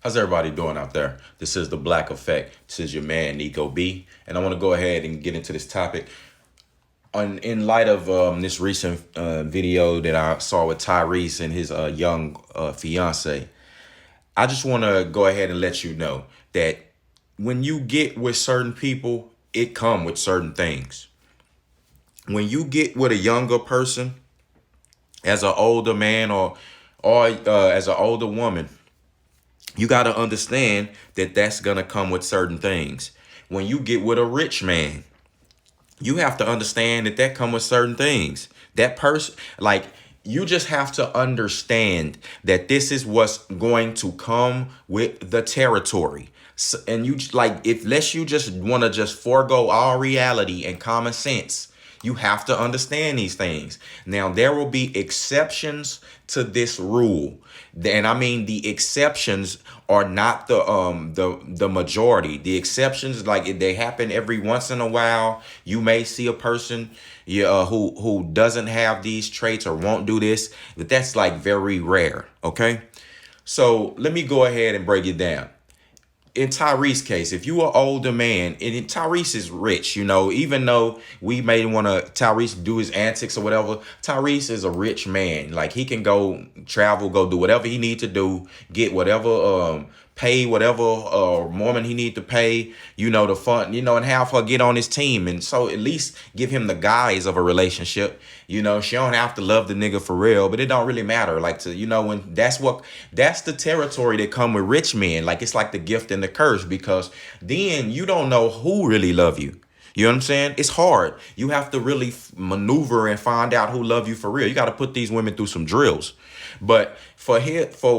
How's everybody doing out there? This is the Black Effect. This is your man Nico B, and I want to go ahead and get into this topic. In light of this recent video that I saw with Tyreese and his young fiance, I just want to go ahead and let you know that when you get with certain people, it come with certain things. When you get with a younger person, as an older man or as an older woman, you got to understand that that's going to come with certain things. When you get with a rich man, you have to understand that that come with certain things. That person, like, you just have to understand that this is what's going to come with the territory. And you like, if unless you just want to just forego all reality and common sense, you have to understand these things. Now, there will be exceptions to this rule. And I mean, the exceptions are not the majority. The exceptions, like, they happen every once in a while. You may see a person who doesn't have these traits or won't do this, but that's like very rare. Okay. So let me go ahead and break it down. In Tyrese's case, if you are older man, and Tyrese is rich, even though we may want to Tyrese do his antics or whatever, Tyrese is a rich man. Like, he can go travel, go do whatever he need to do, get whatever, pay whatever woman he need to pay, the fun, and have her get on his team. And so at least give him the guise of a relationship. She don't have to love the nigga for real, but it don't really matter. Like, when that's the territory that come with rich men. Like, it's like the gift and the curse, because then you don't know who really love you. You know what I'm saying? It's hard. You have to really maneuver and find out who love you for real. You got to put these women through some drills. But for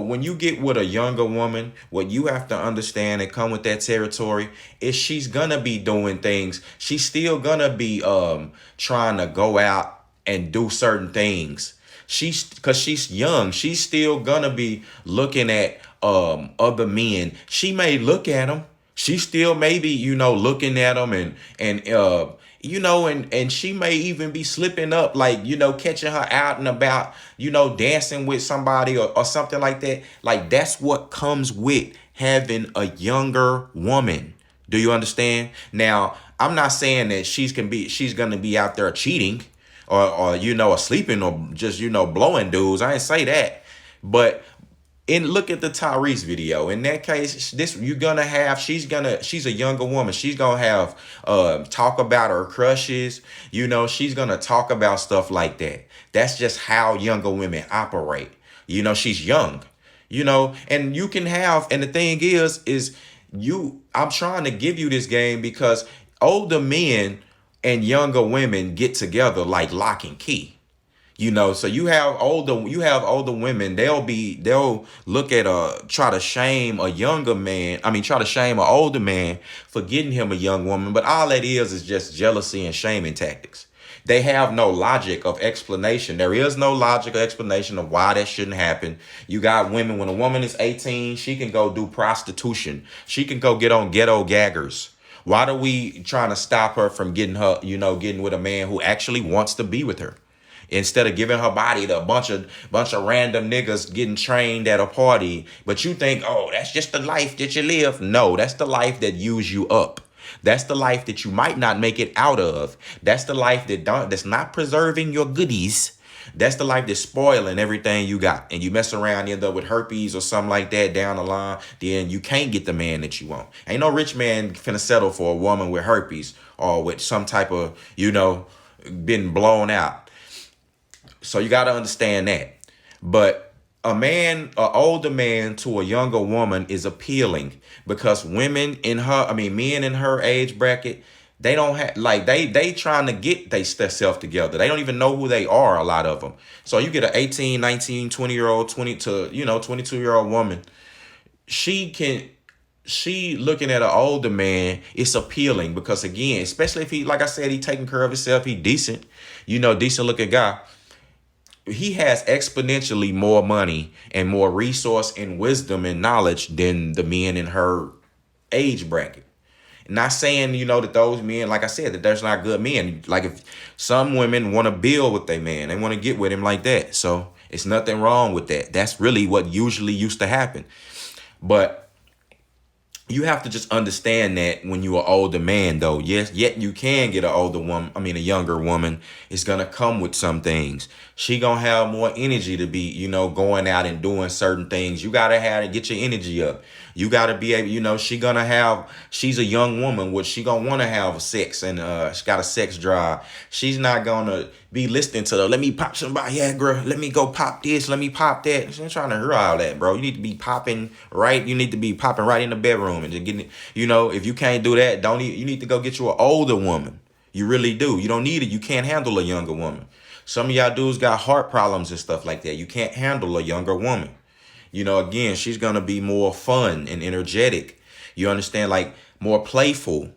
when you get with a younger woman, what you have to understand and come with that territory is she's gonna be doing things. She's still gonna be trying to go out and do certain things. Because she's young. She's still gonna be looking at other men. She may look at them. She still maybe, looking at them and she may even be slipping up, like, catching her out and about, dancing with somebody or something like that. Like, that's what comes with having a younger woman. Do you understand? Now, I'm not saying that she's going to be out there cheating or sleeping or just, blowing dudes. I didn't say that. But look at the Tyreese video. In that case, she's a younger woman. She's gonna have talk about her crushes. She's gonna talk about stuff like that. That's just how younger women operate. She's young. And you can have, and the thing is I'm trying to give you this game because older men and younger women get together like lock and key. So you have older women, they'll look at try to shame a younger man. I mean, try to shame an older man for getting him a young woman. But all that is just jealousy and shaming tactics. They have no logic of explanation. There is no logical explanation of why that shouldn't happen. You got women, when a woman is 18, she can go do prostitution. She can go get on ghetto gaggers. Why do we trying to stop her from getting with a man who actually wants to be with her? Instead of giving her body to a bunch of random niggas getting trained at a party. But you think, oh, that's just the life that you live. No, that's the life that use you up. That's the life that you might not make it out of. That's the life that's not preserving your goodies. That's the life that's spoiling everything you got. And you mess around, end up with herpes or something like that down the line. Then you can't get the man that you want. Ain't no rich man finna settle for a woman with herpes or with some type of, been blown out. So you got to understand that. But an older man to a younger woman is appealing because men in her age bracket, they don't have, like, they trying to get themselves together. They don't even know who they are, a lot of them. So you get an 18, 19, 20-year-old, 22-year-old woman. She looking at an older man, it's appealing because, again, especially if he, like I said, he taking care of himself, he decent, decent looking guy. He has exponentially more money and more resource and wisdom and knowledge than the men in her age bracket. Not saying, that those men, like I said, that there's not good men. Like, if some women want to build with their man, they want to get with him like that. So it's nothing wrong with that. That's really what usually used to happen. But You have to just understand that when you're an older man, though, yes, yet you can get an older woman. I mean, a younger woman is gonna come with some things. She gonna have more energy to be, going out and doing certain things. You gotta have to get your energy up. You gotta be able, she's a young woman, which she gonna want to have sex, and she got a sex drive. She's not gonna be listening to the let me pop somebody, yeah, girl, let me go pop this, let me pop that. She's not trying to hear all that, bro. You need to be popping right. You need to be popping right in the bedroom and just getting, if you can't do that, don't you need to go get you an older woman. You really do. You don't need it. You can't handle a younger woman. Some of y'all dudes got heart problems and stuff like that. You can't handle a younger woman. Again, she's going to be more fun and energetic. You understand? Like more playful,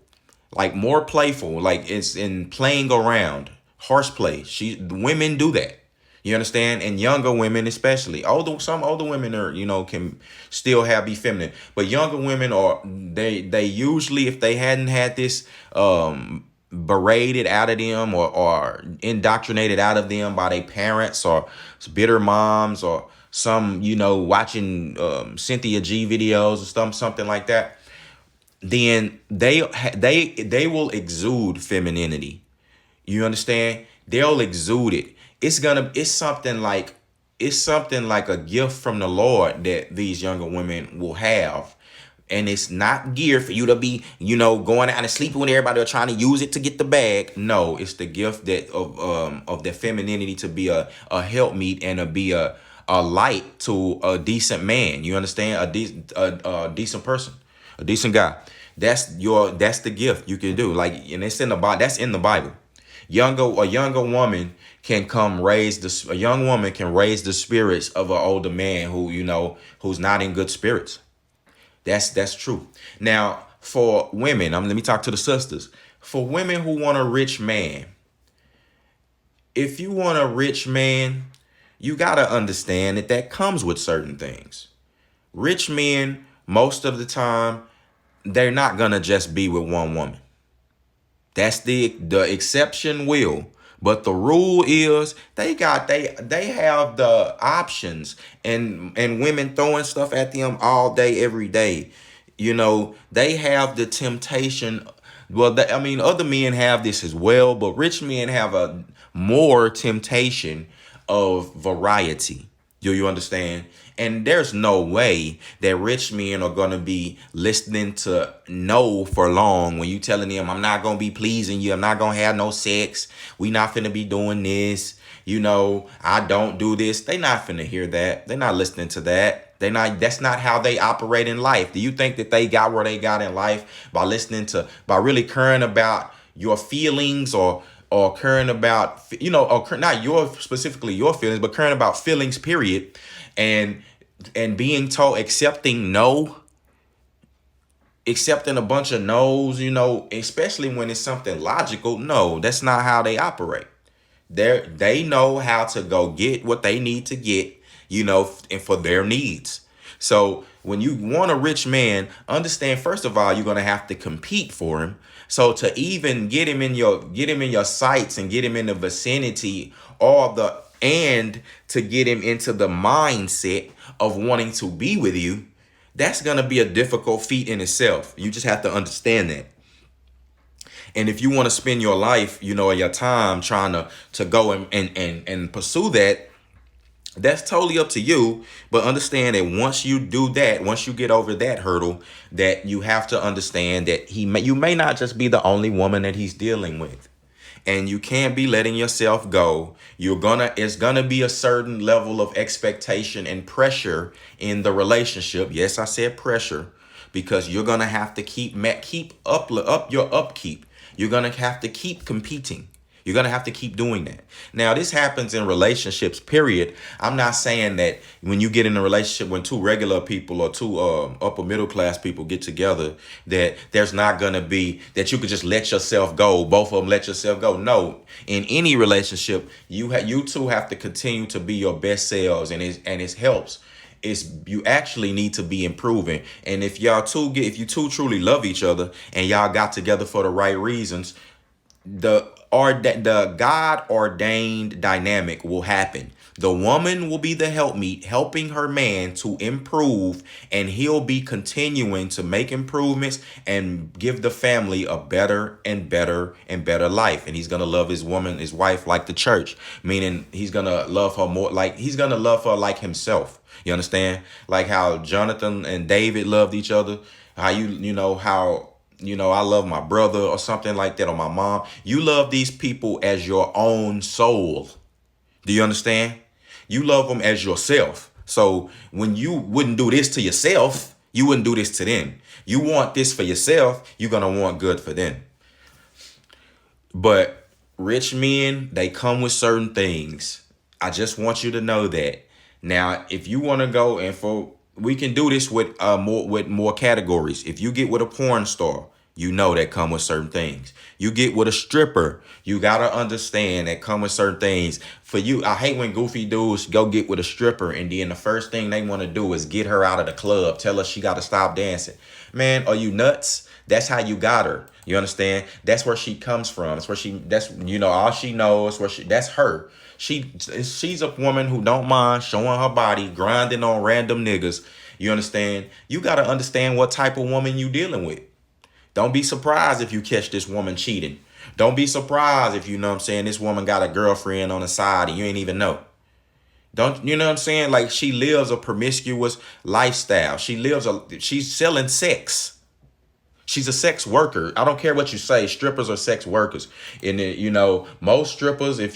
like it's in playing around, horseplay. Women do that. You understand? And younger women, especially some older women are, can still be feminine, but younger women they usually, if they hadn't had this, berated out of them or indoctrinated out of them by their parents or bitter moms or some, watching Cynthia G videos or something like that, then they will exude femininity. You understand? They'll exude it. It's something like a gift from the Lord that these younger women will have. And it's not geared for you to be, going out and sleeping with everybody or trying to use it to get the bag. No, it's the gift that of the femininity to be a helpmeet and to be a light to a decent man. You understand? A decent person, a decent guy. That's the gift you can do. Like, and it's in the Bible. That's in the Bible. A younger woman can a young woman can raise the spirits of an older man who's not in good spirits. That's true. Now, for women, let me talk to the sisters. For women who want a rich man, if you want a rich man, you got to understand that comes with certain things. Rich men, most of the time, they're not going to just be with one woman. That's the exception will. But the rule is they have the options, and women throwing stuff at them all day, every day. They have the temptation. Well, other men have this as well, but rich men have a more temptation of variety. Do you understand? And there's no way that rich men are going to be listening to no for long when you telling them, I'm not going to be pleasing you. I'm not going to have no sex. We not finna be doing this. I don't do this. They not finna hear that. They're not listening to that. That's not how they operate in life. Do you think that they got where they got in life by really caring about your feelings or caring about, or not specifically your feelings, but caring about feelings, period. And being told, accepting a bunch of no's, especially when it's something logical. No, that's not how they operate. They know how to go get what they need to get, and for their needs. So when you want a rich man, understand, first of all, you're going to have to compete for him. So to even get him in your sights and get him in the vicinity, and to get him into the mindset of wanting to be with you, that's going to be a difficult feat in itself. You just have to understand that. And if you want to spend your life, your time trying to go and pursue that, that's totally up to you. But understand that once you do that, once you get over that hurdle, that you have to understand that you may not just be the only woman that he's dealing with. And you can't be letting yourself go. It's gonna be a certain level of expectation and pressure in the relationship. Yes, I said pressure, because you're gonna have to keep up your upkeep. You're gonna have to keep competing. You're going to have to keep doing that. Now, this happens in relationships, period. I'm not saying that when you get in a relationship, when two regular people or two upper middle class people get together, that there's not going to be, that you could just let yourself go. Both of them let yourself go. No, in any relationship, you two have to continue to be your best selves, and it helps. You actually need to be improving. And if you two truly love each other and y'all got together for the right reasons, the God ordained dynamic will happen. The woman will be the helpmeet, helping her man to improve, and he'll be continuing to make improvements and give the family a better and better and better life. And he's gonna love his woman, his wife, like the church, meaning he's gonna love her more, like he's gonna love her like himself. You understand? Like how Jonathan and David loved each other. How I love my brother or something like that, or my mom. You love these people as your own soul. Do you understand? You love them as yourself. So when you wouldn't do this to yourself, you wouldn't do this to them. You want this for yourself, you're going to want good for them. But rich men, they come with certain things. I just want you to know that. Now, if you want to go and we can do this with more categories. If you get with a porn star, you know that come with certain things. You get with a stripper, you gotta understand that come with certain things. For you, I hate when goofy dudes go get with a stripper and then the first thing they want to do is get her out of the club, tell her she got to stop dancing. Man, are you nuts? That's how you got her. You understand? That's where she comes from. That's all she knows. That's her. She's a woman who don't mind showing her body, grinding on random niggas. You understand? You got to understand what type of woman you dealing with. Don't be surprised if you catch this woman cheating. Don't be surprised if this woman got a girlfriend on the side and you ain't even know. Like she lives a promiscuous lifestyle. She's selling sex. She's a sex worker. I don't care what you say. Strippers are sex workers. And most strippers, they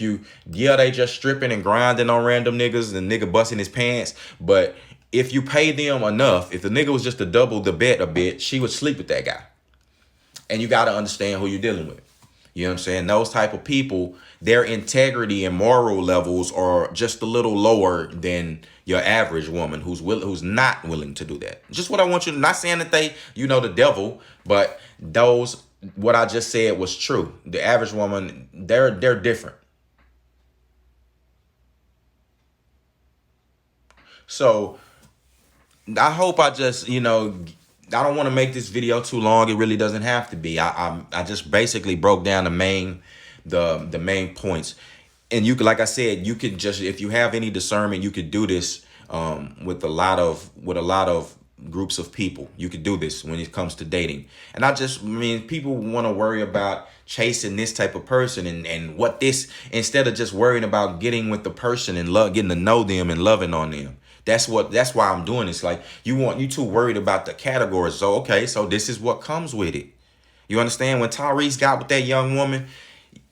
just stripping and grinding on random niggas and nigga busting his pants. But if you pay them enough, if the nigga was just to double the bet a bit, she would sleep with that guy. And you got to understand who you're dealing with. You know what I'm saying? Those type of people, their integrity and moral levels are just a little lower than your average woman who's not willing to do that. Just what I want you to, not saying that they, the devil, but what I just said was true. The average woman, they're different. So I hope I just, I don't want to make this video too long. It really doesn't have to be. I just basically broke down the main points. And you could, like I said, you could just, if you have any discernment, you could do this with a lot of groups of people. You could do this when it comes to dating. And people want to worry about chasing this type of person and what this, instead of just worrying about getting with the person and getting to know them and loving on them. That's why I'm doing this. Like you too worried about the categories. So, okay, so this is what comes with it. You understand? When Tyreese got with that young woman,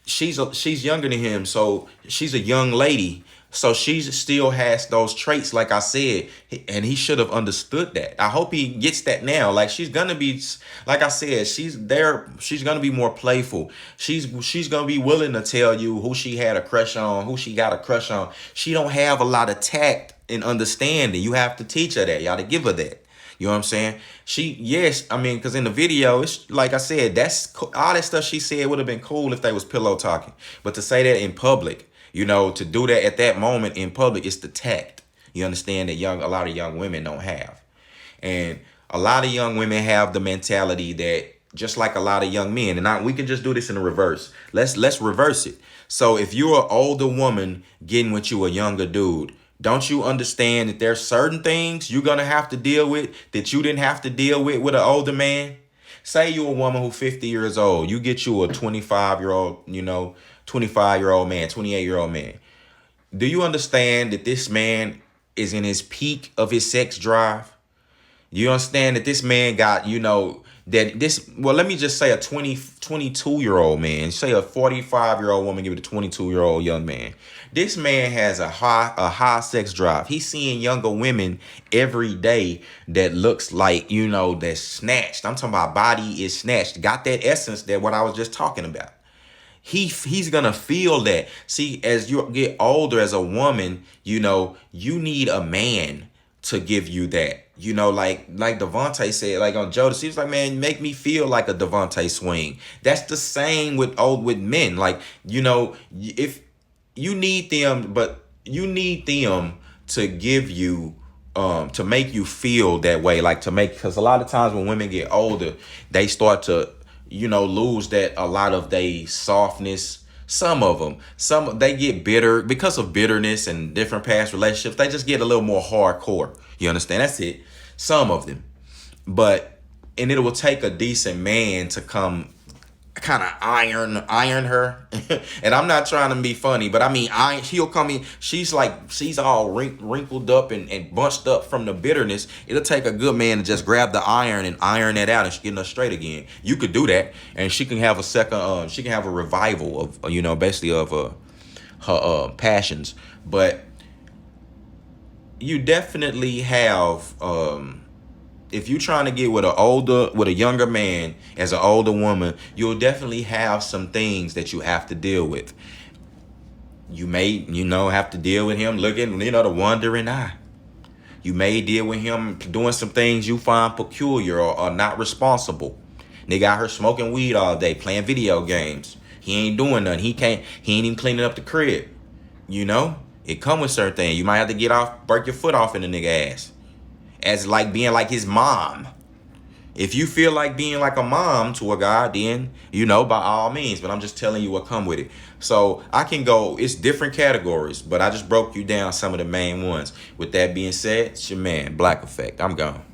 she's younger than him. So she's a young lady. So she still has those traits, like I said, and he should have understood that. I hope he gets that now. Like she's gonna be, like I said, she's gonna be more playful. She's gonna be willing to tell you who she had a crush on, who she got a crush on. She don't have a lot of tact and understanding. You have to teach her that. You got to give her that. You know what I'm saying? Because in the video, it's like I said, all that stuff she said would have been cool if they was pillow talking. But to say that in public, to do that at that moment in public, it's the tact. You understand that a lot of young women don't have. And a lot of young women have the mentality that just like a lot of young men, and we can just do this in the reverse. Let's reverse it. So if you're an older woman getting with you a younger dude, don't you understand that there's certain things you're going to have to deal with that you didn't have to deal with an older man? Say you're a woman who's 50 years old. You get you a 25-year-old, 25-year-old man, 28-year-old man. Do you understand that this man is in his peak of his sex drive? You understand that this man got, let me just say a 22-year-old man, say a 45-year-old woman, give it a 22-year-old young man. This man has a high sex drive. He's seeing younger women every day that looks like, that's snatched. I'm talking about body is snatched. Got that essence that what I was just talking about. He's going to feel that. See, as you get older as a woman, you need a man to give you that. Like Devontae said, like on Jodeci, he was like, man, make me feel like a Devontae Swing. That's the same with men. Like, if you need them, but you need them to give you, to make you feel that way. Like because a lot of times when women get older, they start to, lose that, a lot of their softness, Some of them, they get bitter because of bitterness and different past relationships. They just get a little more hardcore. You understand? That's it. Some of them, but and it will take a decent man to come kind of iron her. And I'm not trying to be funny, but I mean, she'll come in, she's all wrinkled up and bunched up from the bitterness. It'll take a good man to just grab the iron and iron it out and she getting her straight again. You could do that, and she can have a second she can have a revival of basically of her passions. But you definitely have if you're trying to get with a younger man as an older woman, you'll definitely have some things that you have to deal with. You may, have to deal with him looking, the wandering eye. You may deal with him doing some things you find peculiar or not responsible. They got her smoking weed all day, playing video games. He ain't doing nothing. He ain't even cleaning up the crib. It come with certain things. You might have to break your foot off in the nigga ass. As like being like his mom. If you feel like being like a mom to a guy, then, by all means. But I'm just telling you what come with it. So I can go, it's different categories, but I just broke you down some of the main ones. With that being said, it's your man, Black Effect. I'm gone.